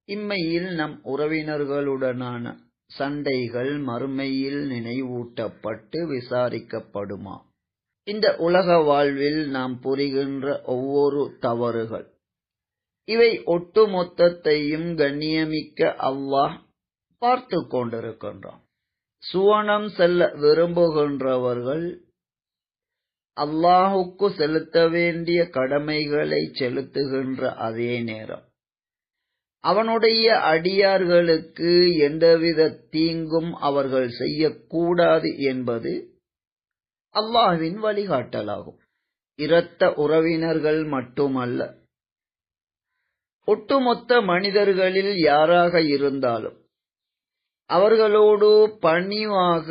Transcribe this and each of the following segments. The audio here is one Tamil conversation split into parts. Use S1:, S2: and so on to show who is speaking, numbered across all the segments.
S1: இம்மையில் நம் உறவினர்களுடனான சண்டைகள் மறுமையில் நினைவூட்டப்பட்டு விசாரிக்கப்படுமா? இந்த உலக வாழ்வில் நாம் புரிகின்ற ஒவ்வொரு தவறுகள் இவை ஒட்டுமொத்தத்தையும் கண்ணியமிக்க அல்லாஹ் பார்த்து கொண்டிருக்கின்றான். சுவனம் செல்ல விரும்புகின்றவர்கள் அல்லாஹுக்கு செலுத்த வேண்டிய கடமைகளை செலுத்துகின்ற அதே நேரம் அவனுடைய அடியார்களுக்கு எந்தவித தீங்கும் அவர்கள் செய்யக்கூடாது என்பது அல்லாஹ்வின் வழிகாட்டலாகும். இரத்த உறவினர்கள் மட்டுமல்ல, ஒட்டுமொத்த மனிதர்களில் யாராக இருந்தாலும் அவர்களோடு பணிவாக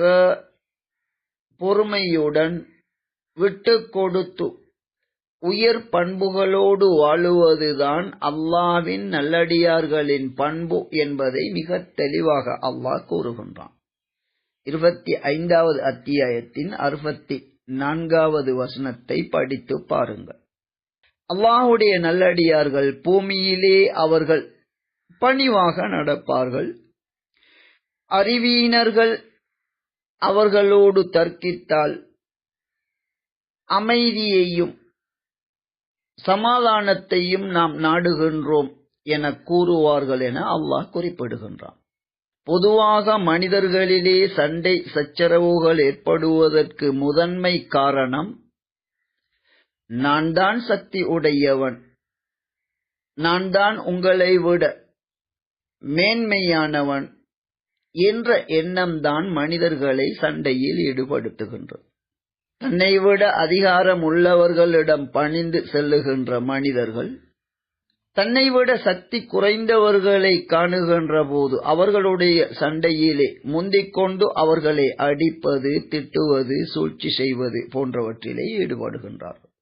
S1: பொறுமையுடன் விட்டு கொடுத்து உயர் பண்புகளோடு வாழுவதுதான் அல்லாஹ்வின் நல்லடியார்களின் பண்பு என்பதை மிக தெளிவாக அல்லாஹ் கூறுகின்றான். 25வது அத்தியாயத்தின் 64வது வசனத்தை படித்து பாருங்கள். அல்லாஹ்வுடைய நல்லடியார்கள் பூமியிலே அவர்கள் பணிவாக நடப்பார்கள். அறிவீனர்கள் அவர்களோடு தர்க்கித்தால் அமைதியையும் சமாதானத்தையும் நாம் நாடுகின்றோம் என கூறுவார்கள் என அல்லாஹ் குறிப்பிடுகின்றான். பொதுவாக மனிதர்களிலே சண்டை சச்சரவுகள் ஏற்படுவதற்கு முதன்மை காரணம், நான் தான் சக்தி உடையவன், நான் தான் உங்களை விட மேன்மையானவன் என்ற எண்ணம்தான் மனிதர்களை சண்டையில் ஈடுபடுத்துகின்றது. தன்னை விட அதிகாரம் உள்ளவர்களிடம் பணிந்து செல்லுகின்ற மனிதர்கள் தன்னை விட சக்தி குறைந்தவர்களை காணுகின்ற போது அவர்களுடைய சண்டையிலே முந்திக்கொண்டு அவர்களை அடிப்பது, திட்டுவது, சூழ்ச்சி செய்வது போன்றவற்றிலே ஈடுபடுகின்றார்கள்.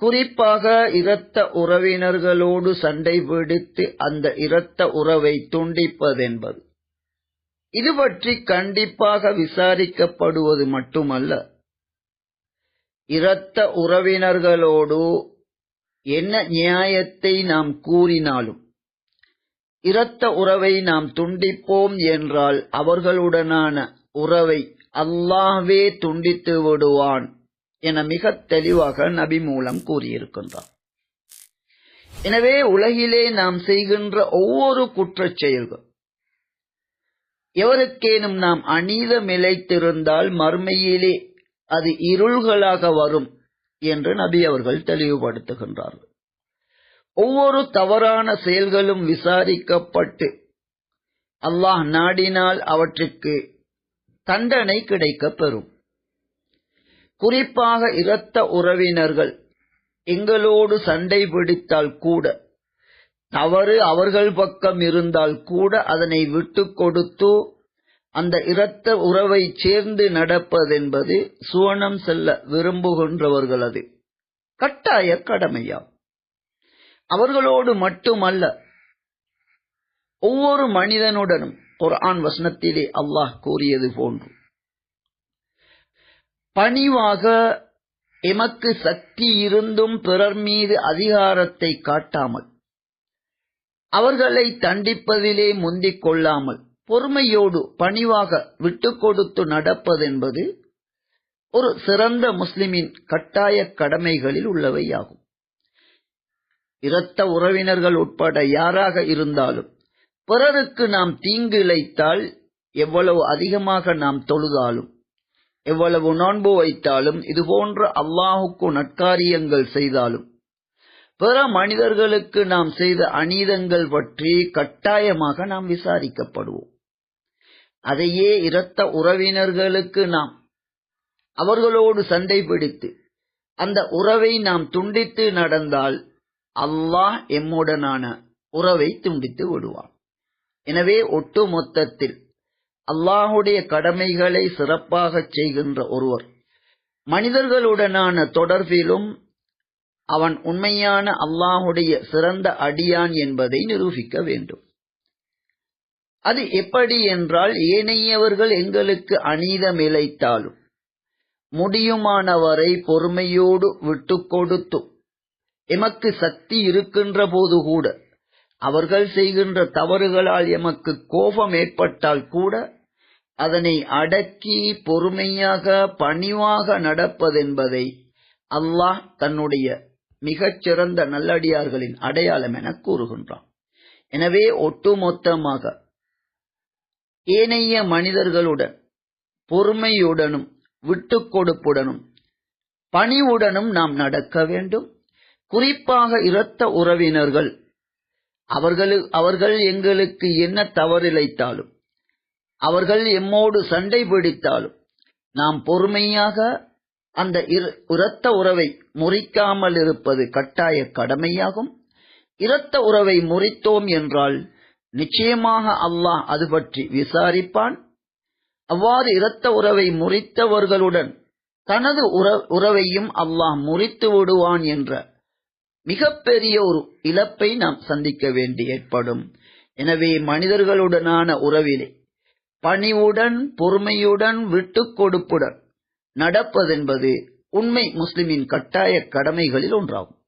S1: குறிப்பாக இரத்த உறவினர்களோடு சண்டை பிடித்து அந்த இரத்த உறவை துண்டிப்பதென்பது இது பற்றி கண்டிப்பாக விசாரிக்கப்படுவது மட்டுமல்ல, இரத்த உறவினர்களோடு என்ன நியாயத்தை நாம் கூறினாலும் இரத்த உறவை நாம் துண்டிப்போம் என்றால் அவர்களுடனான உறவை அல்லாஹ்வே துண்டித்து விடுவான் என மிக தெளிவாக நபி மூலம் கூறியிருக்கின்றார். எனவே உலகிலே நாம் செய்கின்ற ஒவ்வொரு குற்றச் செயல்கள் எவருக்கேனும் நாம் அநீதம் இழைத்திருந்தால் மறுமையிலே அது இருள்களாக வரும் என்று நபி அவர்கள் தெளிவுபடுத்துகின்றார்கள். ஒவ்வொரு தவறான செயல்களும் விசாரிக்கப்பட்டு அல்லாஹ் நாடினால் அவற்றுக்கு தண்டனை கிடைக்கப் பெறும். குறிப்பாக இரத்த உறவினர்கள் எங்களோடு சண்டை பிடித்தால் கூட, தவறு அவர்கள் பக்கம் இருந்தால் கூட அதனை விட்டு கொடுத்து அந்த இரத்த உறவை சேர்ந்து நடப்பதென்பது சுவனம் செல்ல விரும்புகின்றவர்களது கட்டாய கடமையாகும். அவர்களோடு மட்டுமல்ல, ஒவ்வொரு மனிதனுடனும் குர்ஆன் வசனத்திலே அல்லாஹ் கூறியது போன்று பணிவாக எமக்கு சக்தி இருந்தும் பிறர் மீது அதிகாரத்தை காட்டாமல் அவர்களை தண்டிப்பதிலே முந்திக் கொள்ளாமல் பொறுமையோடு பணிவாக விட்டு கொடுத்து நடப்பதென்பது ஒரு சிறந்த முஸ்லிமின் கட்டாய கடமைகளில் உள்ளவையாகும். இரத்த உறவினர்கள் உட்பட யாராக இருந்தாலும் பிறருக்கு நாம் தீங்கு இழைத்தால், எவ்வளவு அதிகமாக நாம் தொழுதாலும் எவ்வளவு நோன்பு வைத்தாலும் இதுபோன்ற அல்லாஹுக்கு நற்காரியங்கள் செய்தாலும் பிற மனிதர்களுக்கு நாம் செய்த அநீதங்கள் பற்றி கட்டாயமாக நாம் விசாரிக்கப்படுவோம். அதையே இரத்த உறவினர்களுக்கு நாம் அவர்களோடு சண்டை பிடித்து அந்த உறவை நாம் துண்டித்து நடந்தால் அல்லாஹ் எம்முடனான உறவை துண்டித்து விடுவான். எனவே ஒட்டு மொத்தத்தில் அல்லாஹுடைய கடமைகளை சிறப்பாக செய்கின்ற ஒருவர் மனிதர்களுடனான தொடர்பிலும் அவன் உண்மையான அல்லாஹுடைய சிறந்த அடியான் என்பதை நிரூபிக்க வேண்டும். அது எப்படி என்றால், ஏனையவர்கள் எங்களுக்கு அநீதம் இழைத்தாலும் முடியுமானவரை பொறுமையோடு விட்டு கொடுத்து எமக்கு சக்தி இருக்கின்ற போது கூட அவர்கள் செய்கின்ற தவறுகளால் எமக்கு கோபம் ஏற்பட்டால் கூட அதனை அடக்கி பொறுமையாக பணிவாக நடப்பதென்பதை அல்லாஹ் தன்னுடைய மிகச்சிறந்த நல்லடியார்களின் அடையாளம் என கூறுகின்றான். எனவே ஒட்டுமொத்தமாக ஏனைய மனிதர்களுடன் பொறுமையுடனும் விட்டுக் கொடுப்புடனும் பணிவுடனும் நாம் நடக்க வேண்டும். குறிப்பாக இரத்த உறவினர்கள் அவர்கள் எங்களுக்கு என்ன தவறிழைத்தாலும் அவர்கள் எம்மோடு சண்டை பிடித்தாலும் நாம் பொறுமையாக அந்த இரத்த உறவை முறிக்காமல் இருப்பது கட்டாய கடமையாகும். இரத்த உறவை முறித்தோம் என்றால் நிச்சயமாக அல்லாஹ் அது பற்றி விசாரிப்பான். அவ்வாறு இரத்த உறவை முறித்தவர்களுடன் தனது உறவையும் அல்லாஹ் முறித்து விடுவான் என்ற மிகப்பெரிய ஒரு இழப்பை நாம் சந்திக்க வேண்டி ஏற்படும். எனவே மனிதர்களுடனான உறவிலே பணிவுடன் பொறுமையுடன் விட்டுக் கொடுப்புடன் நடப்பதென்பது உண்மை முஸ்லிமின் கட்டாய கடமைகளில் ஒன்றாகும்.